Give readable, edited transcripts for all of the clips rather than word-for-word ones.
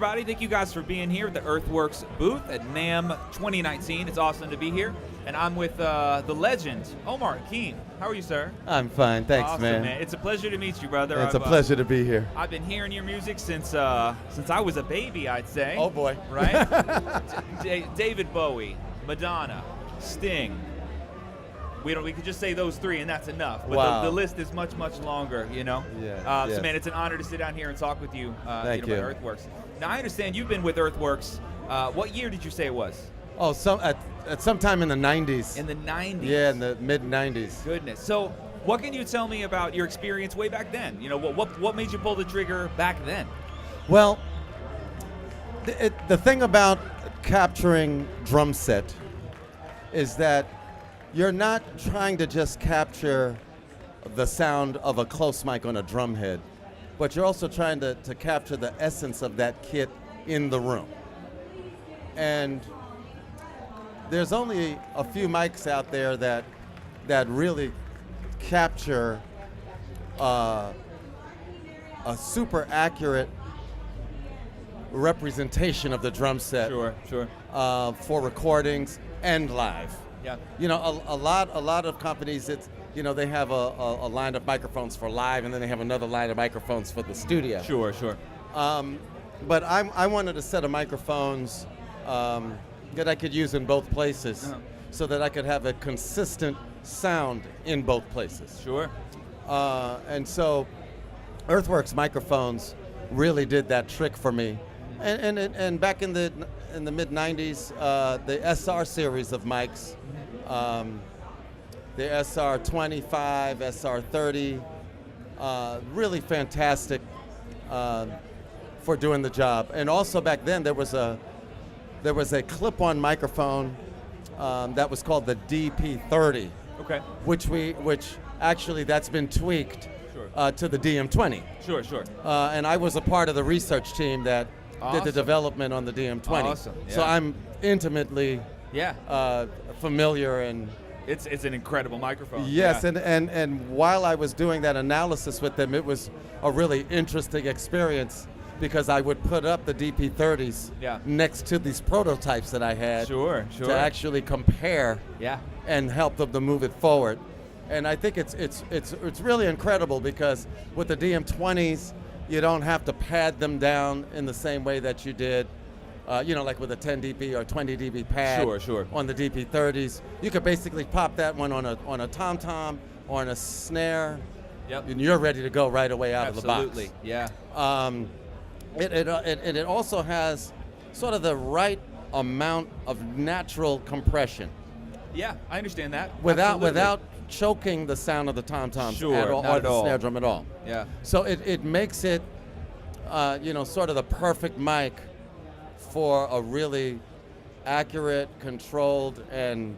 everybody. Thank you guys for being here at the Earthworks booth at NAMM 2019. It's awesome to be here. And I'm with the legend, Omar Hakim. How are you, sir? I'm fine, thanks, awesome, man. It's a pleasure to meet you, brother. It's a pleasure to be here. I've been hearing your music since I was a baby, I'd say. Oh boy. Right? David Bowie, Madonna, Sting. We could just say those three and that's enough. But wow. the list is much, much longer, you know? Yeah. So man, it's an honor to sit down here and talk with you, Thank you. about Earthworks. Now I understand you've been with Earthworks. What year did you say it was? Oh, at some time in the 90s. In the 90s? Yeah, in the mid-90s. Goodness. So what can you tell me about your experience way back then? You know, what made you pull the trigger back then? Well, the thing about capturing drum set is that you're not trying to just capture the sound of a close mic on a drum head, but you're also trying to capture the essence of that kit in the room. And there's only a few mics out there that really capture a super accurate representation of the drum set. Sure. For recordings and live. Yeah. You know, a lot of companies, they have a line of microphones for live, and then they have another line of microphones for the studio. Sure. But I wanted a set of microphones that I could use in both places, so that I could have a consistent sound in both places. Sure. And so, Earthworks microphones really did that trick for me. And back in the mid-90s, the SR series of mics, the SR25, SR30, really fantastic for doing the job. And also back then there was a clip-on microphone that was called the DP30. Okay. Which actually that's been tweaked to the DM20. Sure. And I was a part of the research team that Awesome. did the development on the DM20. Awesome. Yeah. So I'm intimately familiar and it's an incredible microphone. yes, Yeah. and while I was doing that analysis with them, it was a really interesting experience because I would put up the DP30s next to these prototypes that I had Sure. to actually compare and help them to move it forward. And I think it's really incredible because with the DM20s, you don't have to pad them down in the same way that you did, like with a 10 dB or 20 dB pad Sure. on the DP30s. You could basically pop that one on a tom-tom or on a snare, and you're ready to go right away out of the box. Absolutely, yeah. It also has sort of the right amount of natural compression. Yeah, I understand that. Without choking the sound of the tom-toms at all, or the snare drum at all. Yeah. So it makes it, sort of the perfect mic for a really accurate, controlled, and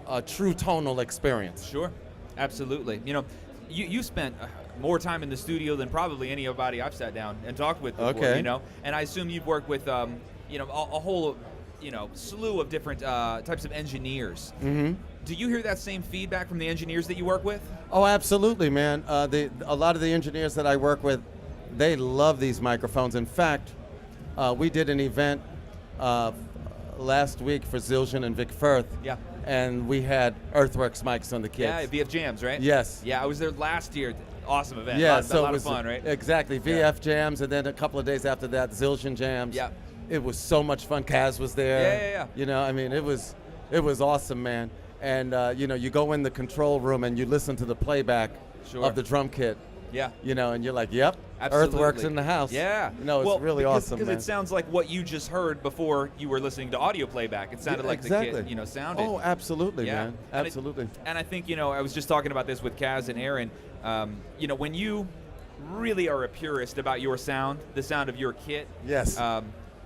a true tonal experience. Sure, absolutely. You know, you spent more time in the studio than probably anybody I've sat down and talked with before. Okay. You know, and I assume you've worked with, a whole, slew of different types of engineers. Mm-hmm. Do you hear that same feedback from the engineers that you work with? Oh, absolutely, man. A lot of the engineers that I work with, they love these microphones. In fact, we did an event last week for Zildjian and Vic Firth. Yeah. And we had Earthworks mics on the kits. Yeah, VF Jams, right? Yes. Yeah, I was there last year. Awesome event. Yeah, a lot of fun, right? Exactly. VF Jams, and then a couple of days after that, Zildjian Jams. Yeah. It was so much fun. Kaz was there. Yeah. You know, I mean, it was awesome, man. And you go in the control room and you listen to the playback of the drum kit. Yeah. And you're like, yep, Absolutely. Earthworks in the house. Yeah. It's really awesome, man. Because it sounds like what you just heard before you were listening to audio playback. It sounded like the kit, sounded. Oh, absolutely, man. Absolutely. And I think, I was just talking about this with Kaz and Aaron. When you really are a purist about your sound, the sound of your kit. Yes.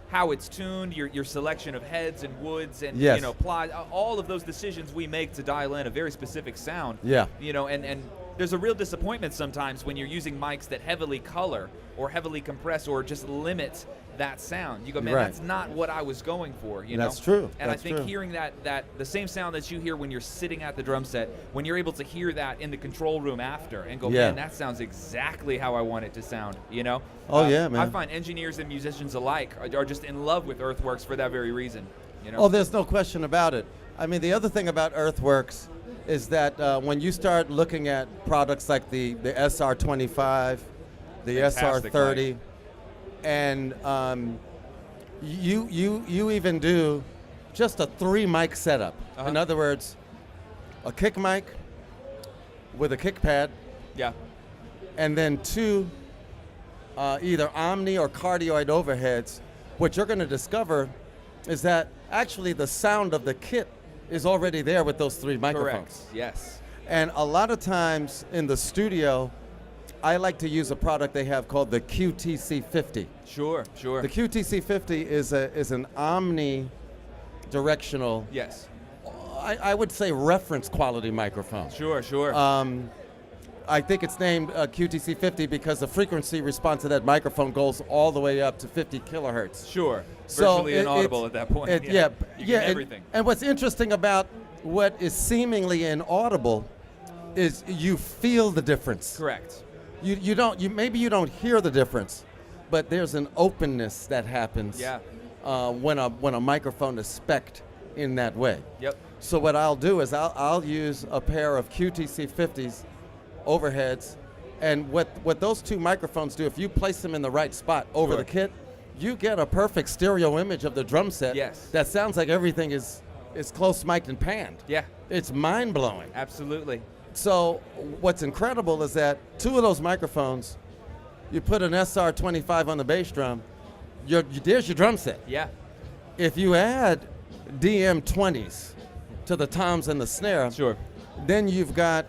How it's tuned, your selection of heads and woods and yes. plies, all of those decisions we make to dial in a very specific sound. Yeah. And there's a real disappointment sometimes when you're using mics that heavily color or heavily compress or just limit that sound. You go, man, Right. that's not what I was going for. You know, That's true. And That's I think true. hearing that the same sound that you hear when you're sitting at the drum set, when you're able to hear that in the control room after and go, Yeah. man, that sounds exactly how I want it to sound. You know. Oh, yeah, man. I find engineers and musicians alike are just in love with Earthworks for that very reason. You know. Oh, there's no question about it. I mean, the other thing about Earthworks is that when you start looking at products like the SR25, the Fantastic SR30, mic. and you even do just a 3-mic setup. Uh-huh. In other words, a kick mic with a kick pad, Yeah. and then 2 either Omni or cardioid overheads. What you're going to discover is that actually the sound of the kit is already there with those 3 microphones. Correct. Yes. And a lot of times in the studio, I like to use a product they have called the QTC50. Sure. Sure. The QTC50 is an omni-directional, yes. I would say reference quality microphone. Sure. Sure. I think it's named QTC50 because the frequency response of that microphone goes all the way up to 50 kilohertz. Sure. So Virtually inaudible at that point. Yeah, You get and- everything. And what's interesting about what is seemingly inaudible is you feel the difference. Correct. You don't. Maybe you don't hear the difference, but there's an openness that happens. Yeah. When a microphone is spec'd in that way. Yep. So what I'll do is I'll use a pair of QTC50s overheads, and what those 2 microphones do, if you place them in the right spot over Sure. the kit, you get a perfect stereo image of the drum set. Yes. That sounds like everything is close mic'd and panned. Yeah. It's mind blowing. Absolutely. So what's incredible is that 2 of those microphones, you put an SR25 on the bass drum, there's your drum set. Yeah. If you add DM20s to the toms and the snare, Sure. then you've got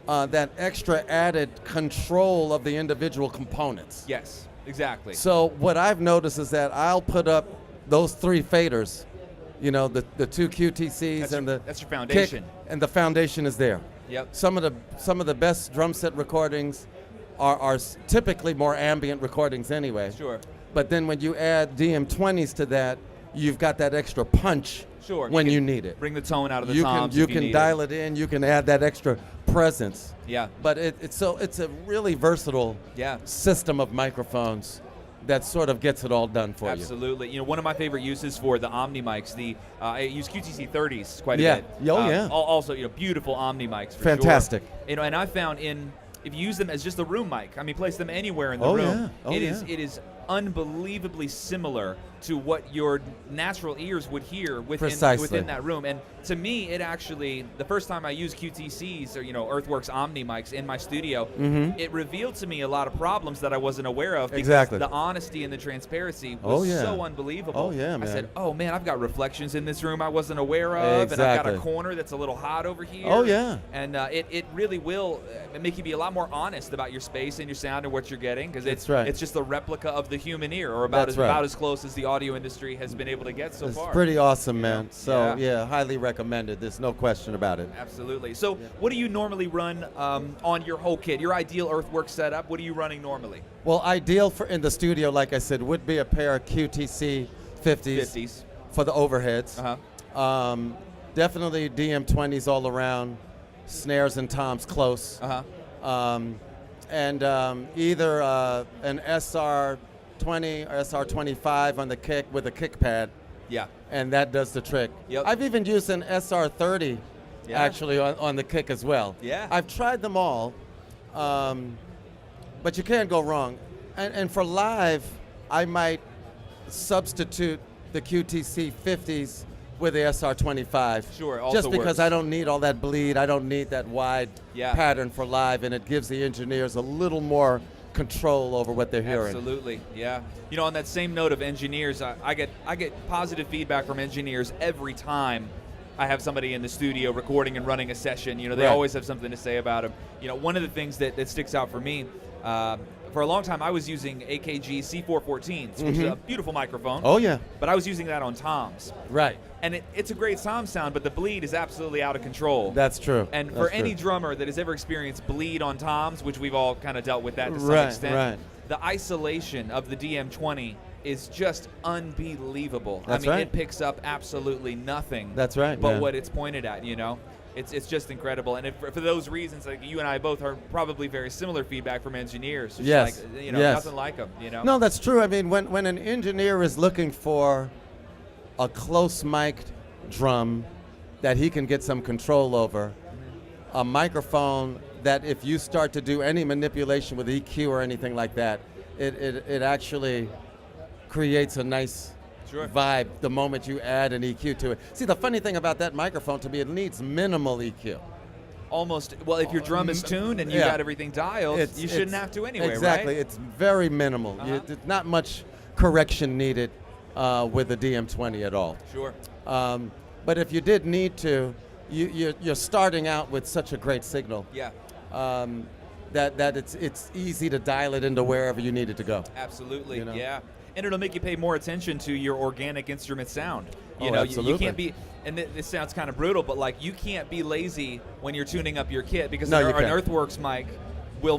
that extra added control of the individual components. Yes. Exactly. So what I've noticed is that I'll put up those 3 faders, you know, the 2 QTCs that's your foundation. kick, and the foundation is there. Yep. Some of the best drum set recordings are typically more ambient recordings anyway. Sure. But then when you add DM20s to that, you've got that extra punch Sure. when can you need it. Bring the tone out of the You toms. can if you need dial it in. You can add that extra presence. Yeah. But it's a really versatile Yeah. system of microphones that sort of gets it all done for you. Absolutely. You know, one of my favorite uses for the Omni mics, I use QTC 30s quite a Yeah. bit. Oh, yeah. Also, you know, beautiful Omni mics for Fantastic. sure. You know, and I found if you use them as just a room mic, I mean, place them anywhere in the Oh, room. yeah. Oh, It is unbelievably similar to what your natural ears would hear Precisely. within that room. And to me, it actually, the first time I used QTCs or, you know, Earthworks Omni mics in my studio, it revealed to me a lot of problems that I wasn't aware of because Exactly. the honesty and the transparency was so unbelievable. Oh, yeah, man. I said, oh man, I've got reflections in this room I wasn't aware of, and I've got a Exactly. corner that's a little hot over here. Oh, yeah. And it really will make you be a lot more honest about your space and your sound and what you're getting, because That's right. it's just a replica of the human ear, or about That's right. about as close as the audio industry has been able to get so It's far. pretty awesome, man. So Yeah. yeah, highly recommended. There's no question about it. Absolutely. So what do you normally run on your whole kit? Your ideal Earthworks setup, what are you running normally? Well, ideal for in the studio, like I said, would be a pair of QTC 50s for the overheads. Uh-huh. Definitely DM20s all around, snares and toms close. Uh-huh. And either an SR20 or SR25 on the kick with a kick pad, Yeah. and that does the trick. Yep. I've even used an SR30 Yeah. actually on the kick as well. Yeah. I've tried them all, but you can't go wrong. And for live, I might substitute the QTC 50s with the SR25. Sure, also just because works. I don't need all that bleed. I don't need that wide Yeah. pattern for live, and it gives the engineers a little more control over what they're hearing. Absolutely, yeah. You know, on that same note of engineers, I get positive feedback from engineers every time I have somebody in the studio recording and running a session. You know, they Right. always have something to say about them. You know, one of the things that sticks out for me, for a long time, I was using AKG C414s, which is a beautiful microphone. Oh, yeah. But I was using that on toms. Right. And it's a great tom sound, but the bleed is absolutely out of control. That's true. And That's for true. any drummer that has ever experienced bleed on toms, which we've all kind of dealt with that to some Right, extent, right. the isolation of the DM20 is just unbelievable. That's I mean, right. it picks up absolutely nothing. That's right, But man. what it's pointed at, you know? It's just incredible. And for those reasons, like you and I both are probably very similar feedback from engineers. It's Yes. Like, you know, Yes. nothing like them, you know? No, that's true. I mean, when an engineer is looking for a close mic'd drum that he can get some control over, a microphone that if you start to do any manipulation with EQ or anything like that, it actually creates a nice Sure. vibe the moment you add an EQ to it. See, the funny thing about that microphone, to me, it needs minimal EQ. Almost, well, if your drum is tuned and you Yeah. got everything dialed, you shouldn't have to anyway, exactly. right? It's very minimal. Uh-huh. There's not much correction needed with the DM20 at all. Sure. But if you did need to, you're starting out with such a great signal Yeah. that it's easy to dial it into wherever you need it to go. Absolutely, You know? yeah. And it'll make you pay more attention to your organic instrument sound. You Oh, know, you absolutely. can't be, and this sounds kind of brutal, but like you can't be lazy when you're tuning up your kit because No, you an can't. Earthworks mic will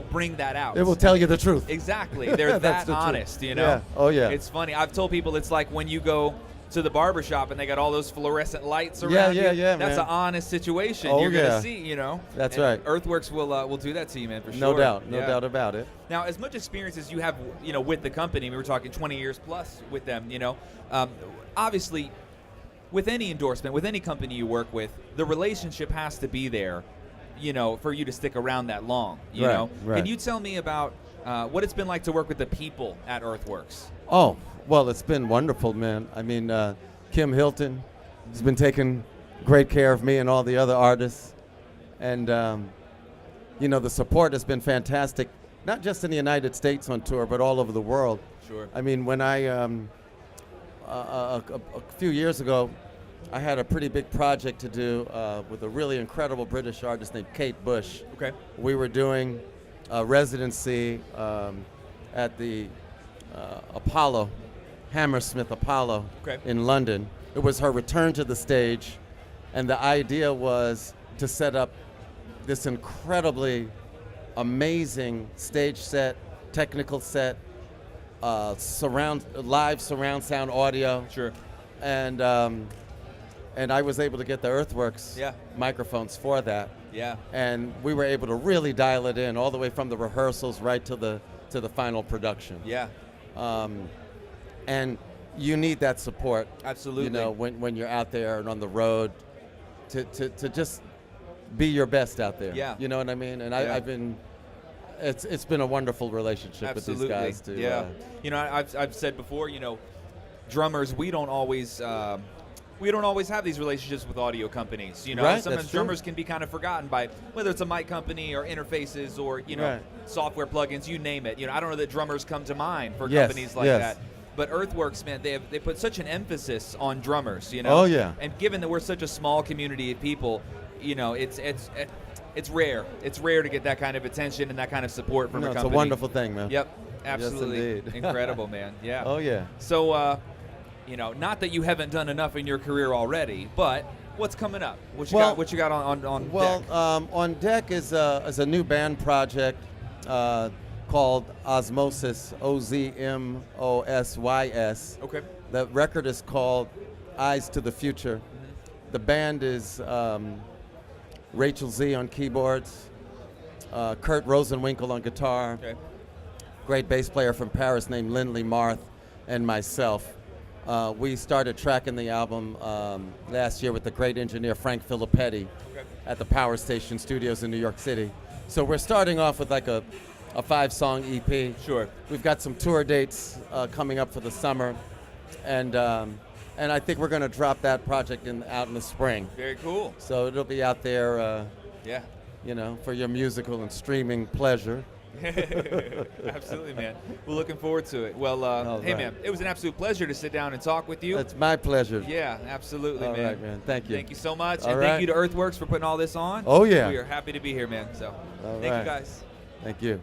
bring that out. It will tell you the truth. Exactly. They're That's that the truth. honest, you know? Yeah. Oh, yeah. It's funny. I've told people it's like when you go to the barber shop and they got all those fluorescent lights around you. yeah, That's man. an honest situation. Oh, You're yeah. gonna see, you know. That's And right. Earthworks will do that to you, man, for sure. No doubt. No Yeah. doubt about it. Now, as much experience as you have, you know, with the company, we were talking 20 years plus with them, you know, obviously, with any endorsement, with any company you work with, the relationship has to be there, you know, for you to stick around that long, you Right, know. right. Can you tell me about what it's been like to work with the people at Earthworks? Oh, well, it's been wonderful, man. I mean, Kim Hilton has been taking great care of me and all the other artists. And, you know, the support has been fantastic, not just in the United States on tour, but all over the world. Sure. I mean, when I, a few years ago, I had a pretty big project to do with a really incredible British artist named Kate Bush. Okay. We were doing a residency at the Apollo, Hammersmith Apollo Okay. in London. It was her return to the stage, and the idea was to set up this incredibly amazing stage set, technical set, live surround sound audio, Sure. and I was able to get the Earthworks Yeah. microphones for that. Yeah. And we were able to really dial it in all the way from the rehearsals right to the final production. Yeah. And you need that support. Absolutely. You know, when you're out there and on the road, to just be your best out there. Yeah. You know what I mean? And Yeah. I've been, it's been a wonderful relationship Absolutely. with these guys. Yeah. You know, I've said before, you know, drummers, we don't always have these relationships with audio companies. You know, Right, sometimes that's true. drummers can be kind of forgotten by whether it's a mic company or interfaces or, you know, Right. software plugins, you name it. You know, I don't know that drummers come to mind for Yes, companies like yes. that. But Earthworks, man, they put such an emphasis on drummers, you know. Oh, yeah. And given that we're such a small community of people, you know, it's rare. It's rare to get that kind of attention and that kind of support from a It's company. a wonderful thing, man. Yep, absolutely. indeed. Incredible, man. Yeah. Oh, yeah. So, you know, not that you haven't done enough in your career already, but what's coming up? What you Well- got? What you got on Well, deck? on deck is a new band project called Osmosis, Ozmosys. Okay. The record is called Eyes to the Future. Mm-hmm. The band is Rachel Z on keyboards, Kurt Rosenwinkel on guitar, Okay. great bass player from Paris named Lindley Marth, and myself. We started tracking the album last year with the great engineer Frank Filippetti Okay. at the Power Station Studios in New York City. So we're starting off with like a 5-song EP. Sure. We've got some tour dates coming up for the summer, and I think we're going to drop that project out in the spring. Very cool. So it'll be out there, Yeah. you know, for your musical and streaming pleasure. Absolutely, man. We're looking forward to it. Well, hey, right. man, it was an absolute pleasure to sit down and talk with you. It's my pleasure. Yeah, absolutely, All man. right, man. Thank you. Thank you so much. All and right. thank you to Earthworks for putting all this on. Oh, yeah. We are happy to be here, man. So All thank right. you, guys. Thank you.